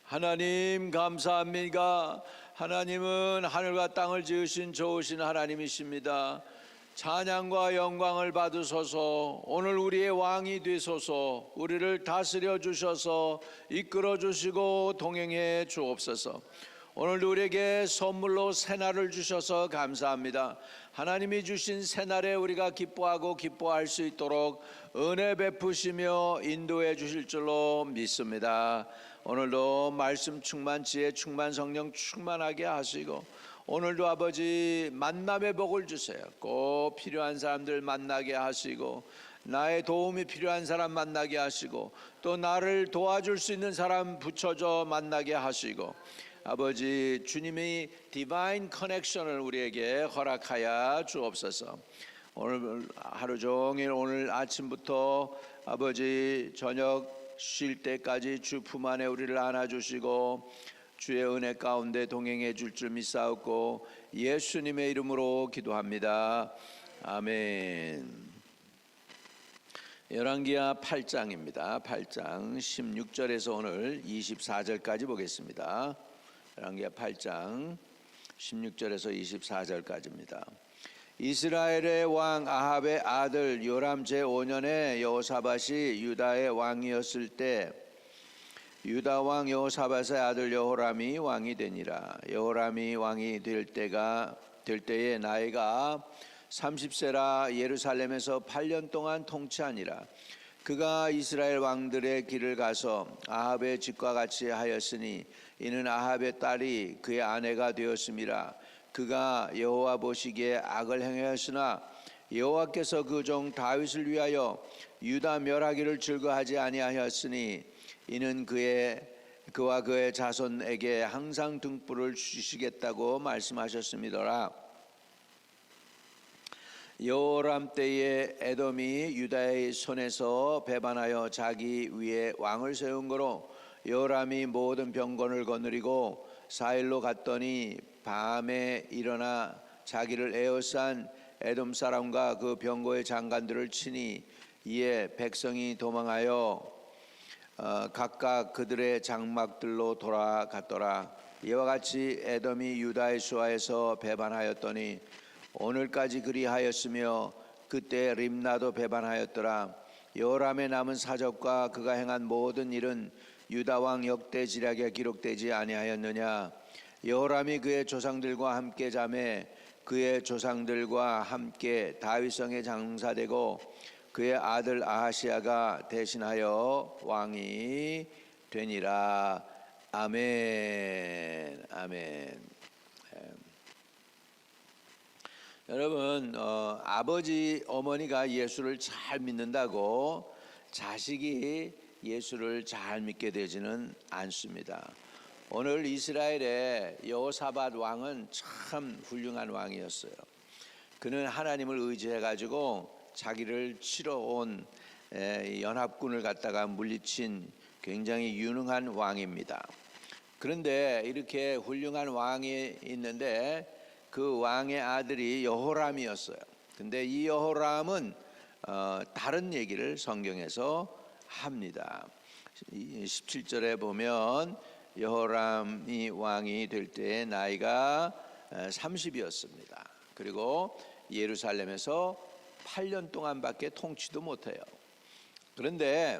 하나님 감사합니다. 하나님은 하늘과 땅을 지으신 좋으신 하나님이십니다. 찬양과 영광을 받으소서. 오늘 우리의 왕이 되소서. 우리를 다스려 주셔서 이끌어 주시고 동행해 주옵소서. 오늘도 우리에게 선물로 새날을 주셔서 감사합니다. 하나님이 주신 새날에 우리가 기뻐하고 기뻐할 수 있도록 은혜 베푸시며 인도해 주실 줄로 믿습니다. 오늘도 말씀 충만, 지혜 충만, 성령 충만하게 하시고 오늘도 아버지 만남의 복을 주세요. 꼭 필요한 사람들 만나게 하시고 나의 도움이 필요한 사람 만나게 하시고 또 나를 도와줄 수 있는 사람 붙여줘 만나게 하시고 아버지 주님의 디바인 커넥션을 우리에게 허락하여 주옵소서. 오늘 하루 종일 오늘 아침부터 아버지 저녁 쉴 때까지 주 품 안에 우리를 안아주시고 주의 은혜 가운데 동행해 줄 줄 믿사옵고 예수님의 이름으로 기도합니다. 아멘. 열왕기하 8장입니다. 8장 16절에서 오늘 24절까지 보겠습니다. 열왕기하 8장 16절에서 24절까지입니다. 이스라엘의 왕 아합의 아들 요람 제5년에 여호사밧이 유다의 왕이었을 때 유다 왕 여호사밧의 아들 여호람이 왕이 되니라. 여호람이 왕이 될 때에 나이가 30세라 예루살렘에서 8년 동안 통치하니라. 그가 이스라엘 왕들의 길을 가서 아합의 집과 같이 하였으니 이는 아합의 딸이 그의 아내가 되었음이라. 그가 여호와 보시기에 악을 행하였으나 여호와께서 그 종 다윗을 위하여 유다 멸하기를 즐거하지 아니하였으니 이는 그와 그의 자손에게 항상 등불을 주시겠다고 말씀하셨음이더라. 여호람 때에 에돔이 유다의 손에서 배반하여 자기 위에 왕을 세운 거로 여호람이 모든 병건을 거느리고 사일로 갔더니 밤에 일어나 자기를 에워싼 에돔 사람과 그 병거의 장관들을 치니 이에 백성이 도망하여 각각 그들의 장막들로 돌아갔더라. 이와 같이 에돔이 유다의 수하에서 배반하였더니 오늘까지 그리하였으며 그때 림나도 배반하였더라. 여호람의 남은 사적과 그가 행한 모든 일은 유다 왕 역대지략에 기록되지 아니하였느냐. 여호람이 그의 조상들과 함께 자매 그의 조상들과 함께 다윗성에 장사되고 그의 아들 아하시야가 대신하여 왕이 되니라. 아멘. 아멘. 여러분 아버지 어머니가 예수를 잘 믿는다고 자식이 예수를 잘 믿게 되지는 않습니다. 오늘 이스라엘의 여호사밧 왕은 참 훌륭한 왕이었어요. 그는 하나님을 의지해 가지고 자기를 치러 온 연합군을 갖다가 물리친 굉장히 유능한 왕입니다. 그런데 이렇게 훌륭한 왕이 있는데 그 왕의 아들이 여호람이었어요. 근데 이 여호람은 다른 얘기를 성경에서 합니다. 17절에 보면 여호람이 왕이 될 때 나이가 30이었습니다. 그리고 예루살렘에서 8년 동안밖에 통치도 못해요. 그런데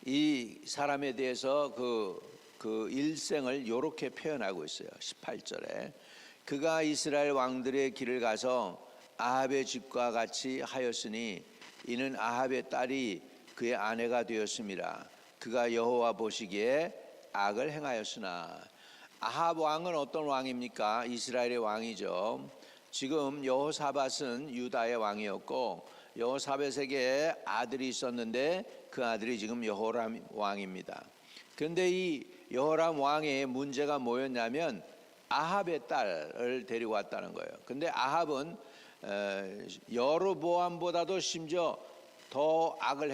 이 사람에 대해서 그 일생을 이렇게 표현하고 있어요. 18절에 그가 이스라엘 왕들의 길을 가서 아합의 집과 같이 하였으니 이는 아합의 딸이 그의 아내가 되었음이라. 그가 여호와 보시기에 악을 행하였으나. 아합 왕은 어떤 왕입니까? 이스라엘의 왕이죠. 지금 여호사밧은 유다의 왕이었고 여호사밧에게 아들이 있었는데 그 아들이 지금 여호람 왕입니다. 그런데 이 여호람 왕의 문제가 뭐였냐면 아합의 딸을 데리고 왔다는 거예요. 근데 아합은 여로보암보다도 심지어 더 악을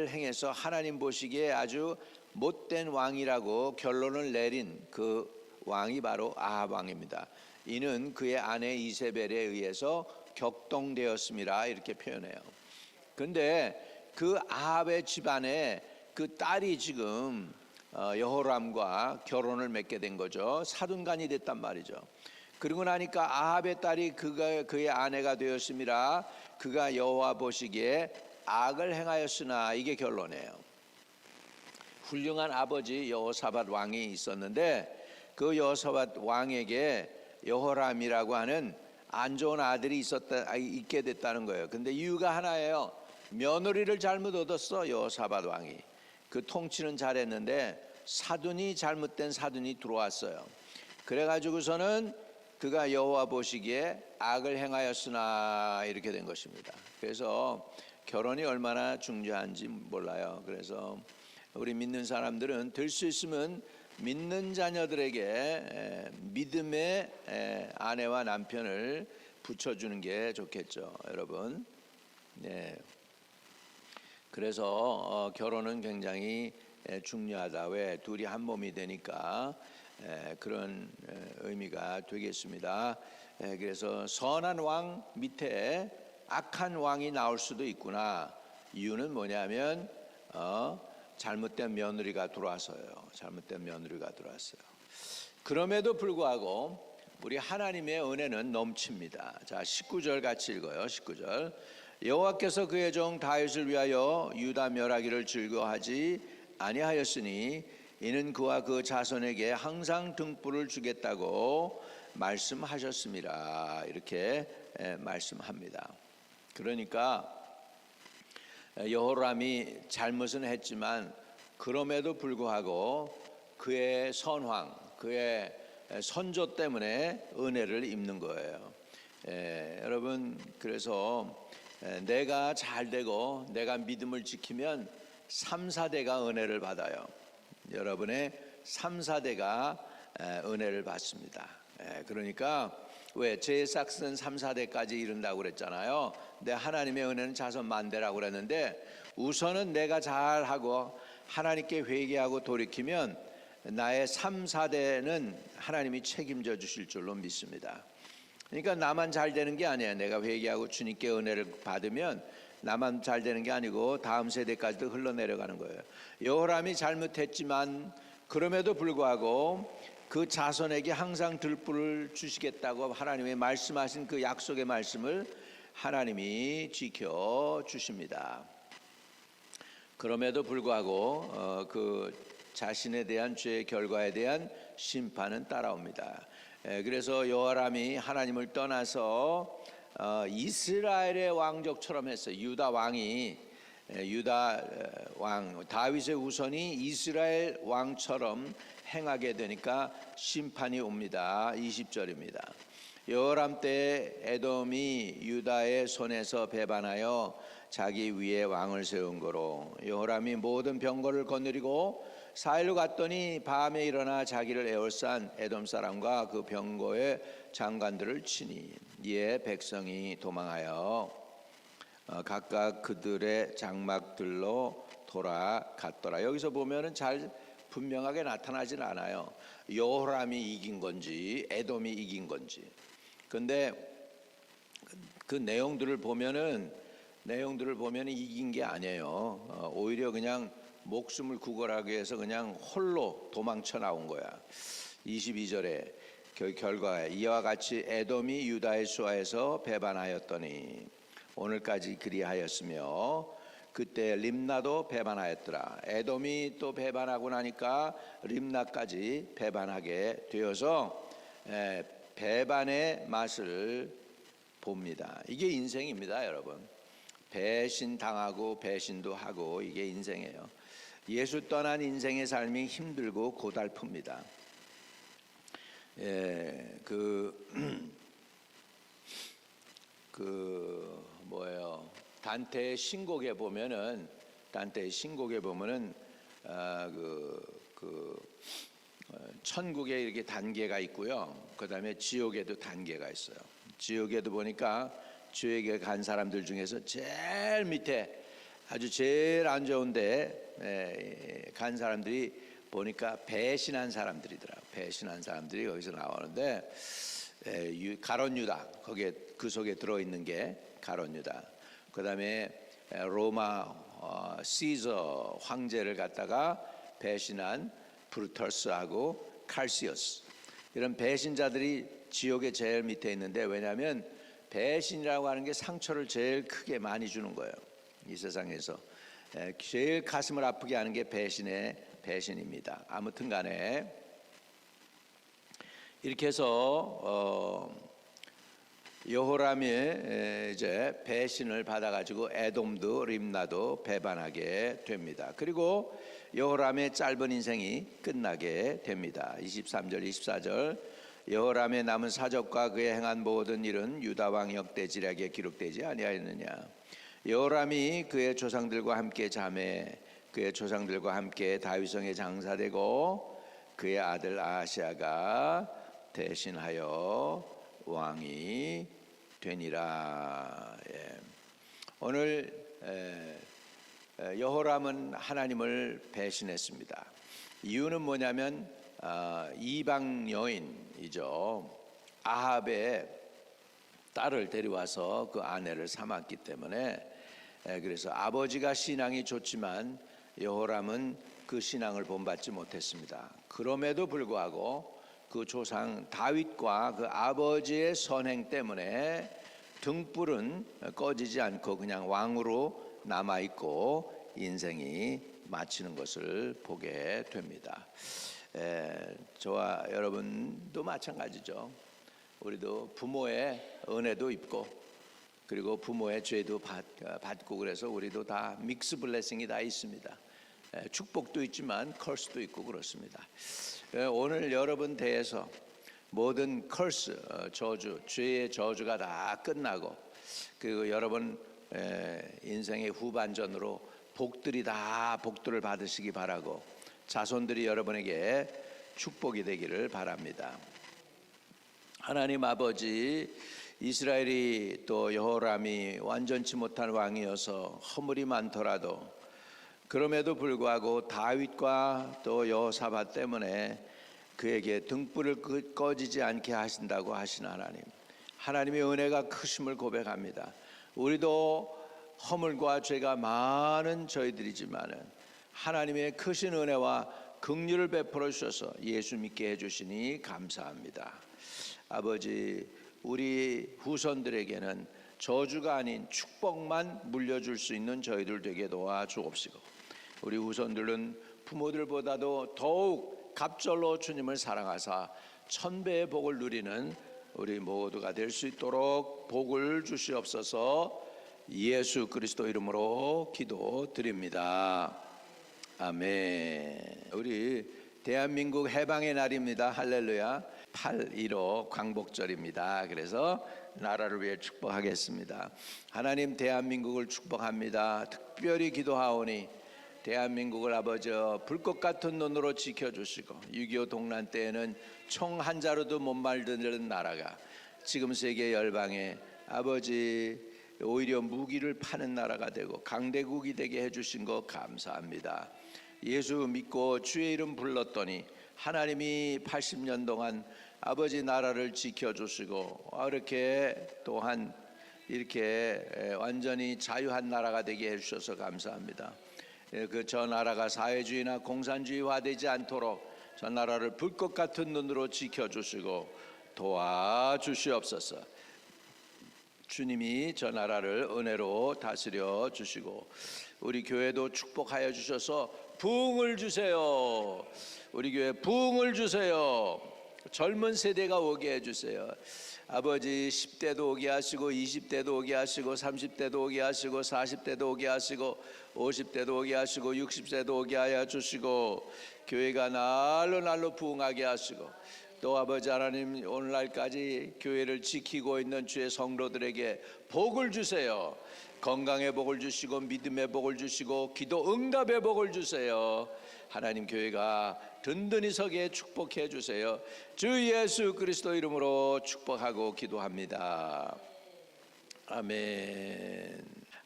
행해서 하나님 보시기에 아주 못된 왕이라고 결론을 내린 그 왕이 바로 아합 왕입니다. 이는 그의 아내 이세벨에 의해서 격동되었음이라 이렇게 표현해요. 그런데 그 아합의 집안에 그 딸이 지금 여호람과 결혼을 맺게 된 거죠. 사둔간이 됐단 말이죠. 그러고 나니까 아합의 딸이 그의 아내가 되었음이라 그가 여호와 보시기에 악을 행하였으나, 이게 결론이에요. 훌륭한 아버지 여호사밧 왕이 있었는데 그 여호사밧 왕에게 여호람이라고 하는 안 좋은 아들이 있게 됐다는 거예요. 근데 이유가 하나예요. 며느리를 잘못 얻었어. 여호사밧 왕이 그 통치는 잘했는데 사둔이, 잘못된 사둔이 들어왔어요. 그래가지고서는 그가 여호와 보시기에 악을 행하였으나, 이렇게 된 것입니다. 그래서 결혼이 얼마나 중요한지 몰라요. 그래서 우리 믿는 사람들은 될 수 있으면 믿는 자녀들에게 믿음의 아내와 남편을 붙여주는 게 좋겠죠, 여러분. 네. 그래서 결혼은 굉장히 중요하다. 왜? 둘이 한 몸이 되니까 그런 의미가 되겠습니다. 그래서 선한 왕 밑에 악한 왕이 나올 수도 있구나. 이유는 뭐냐면 잘못된 며느리가 들어와서요. 잘못된 며느리가 들어왔어요. 그럼에도 불구하고 우리 하나님의 은혜는 넘칩니다. 자, 19절 같이 읽어요. 19절. 여호와께서 그의 종 다윗을 위하여 유다 멸하기를 즐거워하지 아니하였으니 이는 그와 그 자손에게 항상 등불을 주겠다고 말씀하셨습니다. 이렇게 말씀합니다. 그러니까 여호람이 잘못은 했지만 그럼에도 불구하고 그의 선황, 그의 선조 때문에 은혜를 입는 거예요. 여러분, 그래서 내가 잘 되고 내가 믿음을 지키면 3, 4대가 은혜를 받아요. 여러분의 3, 4대가 은혜를 받습니다. 그러니까 왜 제 싹스는 3, 4대까지 이른다고 그랬잖아요. 근데 하나님의 은혜는 자손 만대라고 그랬는데 우선은 내가 잘하고 하나님께 회개하고 돌이키면 나의 3, 4대는 하나님이 책임져 주실 줄로 믿습니다. 그러니까 나만 잘 되는 게 아니에요. 내가 회개하고 주님께 은혜를 받으면 나만 잘 되는 게 아니고 다음 세대까지도 흘러내려가는 거예요. 여호람이 잘못했지만 그럼에도 불구하고 그 자손에게 항상 들불을 주시겠다고 하나님이 말씀하신 그 약속의 말씀을 하나님이 지켜주십니다. 그럼에도 불구하고 그 자신에 대한 죄의 결과에 대한 심판은 따라옵니다. 그래서 여호람이 하나님을 떠나서 이스라엘의 왕족처럼 했어요. 유다 왕이 유다 왕 다윗의 후손이 이스라엘 왕처럼 행하게 되니까 심판이 옵니다. 20절입니다. 여호람 때 에돔이 유다의 손에서 배반하여 자기 위에 왕을 세운 거로 여호람이 모든 병거를 거느리고 사일로 갔더니 밤에 일어나 자기를 에워싼 에돔 사람과 그 병거의 장관들을 치니 이에 백성이 도망하여 각각 그들의 장막들로 돌아갔더라. 여기서 보면은 잘 분명하게 나타나진 않아요. 여호람이 이긴 건지 에돔이 이긴 건지. 근데 그 내용들을 보면은 이긴 게 아니에요. 오히려 그냥 목숨을 구걸하기 위해서 그냥 홀로 도망쳐 나온 거야. 22절에 결과에 이와 같이 에돔이 유다의 수하에서 배반하였더니 오늘까지 그리하였으며 그때 림나도 배반하였더라. 에돔이 또 배반하고 나니까 림나까지 배반하게 되어서 배반의 맛을 봅니다. 이게 인생입니다, 여러분. 배신당하고 배신도 하고 이게 인생이에요. 예수 떠난 인생의 삶이 힘들고 고달픕니다. 단테의 신곡에 보면은 천국에 이렇게 단계가 있고요. 그다음에 지옥에도 단계가 있어요. 지옥에도 보니까 지옥에 간 사람들 중에서 제일 밑에 아주 제일 안 좋은데 간 사람들이 보니까 배신한 사람들이더라고요. 배신한 사람들이 거기서 나오는데 가룟 유다, 거기에 그 속에 들어있는 게 가룟 유다. 그다음에 로마 시저 황제를 갖다가 배신한 브루터스하고 칼시어스, 이런 배신자들이 지옥의 제일 밑에 있는데, 왜냐하면 배신이라고 하는 게 상처를 제일 크게 많이 주는 거예요. 이 세상에서 제일 가슴을 아프게 하는 게 배신입니다. 아무튼 간에 이렇게 해서 여호람이 이제 배신을 받아가지고 에돔도 림나도 배반하게 됩니다. 그리고 여호람의 짧은 인생이 끝나게 됩니다. 23절 24절 여호람의 남은 사적과 그의 행한 모든 일은 유다 왕 역대지략에 기록되지 아니하였느냐. 여호람이 그의 조상들과 함께 자매 그의 조상들과 함께 다윗성에 장사되고 그의 아들 아하시아가 대신하여 왕이 되니라. 오늘 여호람은 하나님을 배신했습니다. 이유는 뭐냐면 이방 여인이죠. 아합의 딸을 데려와서 그 아내를 삼았기 때문에, 그래서 아버지가 신앙이 좋지만 여호람은 그 신앙을 본받지 못했습니다. 그럼에도 불구하고 그 조상 다윗과 그 아버지의 선행 때문에 등불은 꺼지지 않고 그냥 왕으로 남아있고 인생이 마치는 것을 보게 됩니다. 저와 여러분도 마찬가지죠. 우리도 부모의 은혜도 입고 그리고 부모의 죄도 받고, 그래서 우리도 다 믹스 블레싱이 다 있습니다. 축복도 있지만 컬스도 있고 그렇습니다. 오늘 여러분 대해서 모든 컬스, 저주, 죄의 저주가 다 끝나고, 그리고 여러분 인생의 후반전으로 복들을 받으시기 바라고, 자손들이 여러분에게 축복이 되기를 바랍니다. 하나님 아버지, 이스라엘이 또 여호람이 완전치 못한 왕이어서 허물이 많더라도 그럼에도 불구하고 다윗과 또 여호사밧 때문에 그에게 등불을 꺼지지 않게 하신다고 하신 하나님의 은혜가 크심을 고백합니다. 우리도 허물과 죄가 많은 저희들이지만은 하나님의 크신 은혜와 긍휼을 베풀어 주셔서 예수 믿게 해주시니 감사합니다. 아버지, 우리 후손들에게는 저주가 아닌 축복만 물려줄 수 있는 저희들 되게 도와주옵시고, 우리 후손들은 부모들보다도 더욱 갑절로 주님을 사랑하사 천배의 복을 누리는 우리 모두가 될 수 있도록 복을 주시옵소서. 예수 그리스도 이름으로 기도드립니다. 아멘. 우리 대한민국 해방의 날입니다. 할렐루야. 8.15 광복절입니다. 그래서 나라를 위해 축복하겠습니다. 하나님, 대한민국을 축복합니다. 특별히 기도하오니 대한민국을 아버지 불꽃 같은 눈으로 지켜주시고, 6.25 동란 때에는 총 한 자루도 못 말드는 나라가 지금 세계 열방에 아버지 오히려 무기를 파는 나라가 되고 강대국이 되게 해주신 것 감사합니다. 예수 믿고 주의 이름 불렀더니 하나님이 80년 동안 아버지 나라를 지켜주시고, 이렇게 또한 이렇게 완전히 자유한 나라가 되게 해주셔서 감사합니다. 저 나라가 사회주의나 공산주의화되지 않도록 저 나라를 불꽃 같은 눈으로 지켜주시고 도와주시옵소서. 주님이 저 나라를 은혜로 다스려 주시고, 우리 교회도 축복하여 주셔서 부흥을 주세요. 우리 교회 부흥을 주세요. 젊은 세대가 오게 해주세요. 아버지, 10대도 오게 하시고 20대도 오게 하시고 30대도 오게 하시고 40대도 오게 하시고 50대도 오게 하시고 60세도 오게 하여 주시고, 교회가 날로 부흥하게 하시고, 또 아버지 하나님, 오늘날까지 교회를 지키고 있는 주의 성도들에게 복을 주세요. 건강의 복을 주시고 믿음의 복을 주시고 기도 응답의 복을 주세요. 하나님, 교회가 든든히 서게 축복해 주세요. 주 예수 그리스도 이름으로 축복하고 기도합니다. 아멘.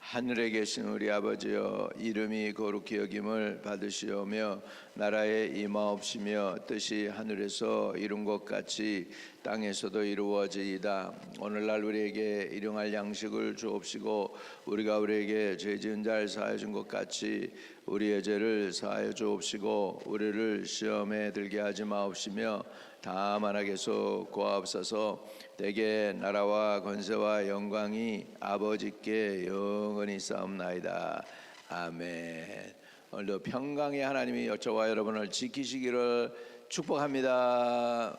하늘에 계신 우리 아버지여, 이름이 거룩히 여김을 받으시오며 나라에 임하옵시며 뜻이 하늘에서 이룬 것 같이 땅에서도 이루어지이다. 오늘날 우리에게 일용할 양식을 주옵시고 우리가 우리에게 죄 지은 자를 사하여 준 것 같이 우리의 죄를 사하여 주옵시고 우리를 시험에 들게 하지 마옵시며 다만 악에서 구하옵소서. 대개 나라와 권세와 영광이 아버지께 영원히 싸움나이다. 아멘. 오늘도 평강의 하나님이 저와 여러분을 지키시기를 축복합니다.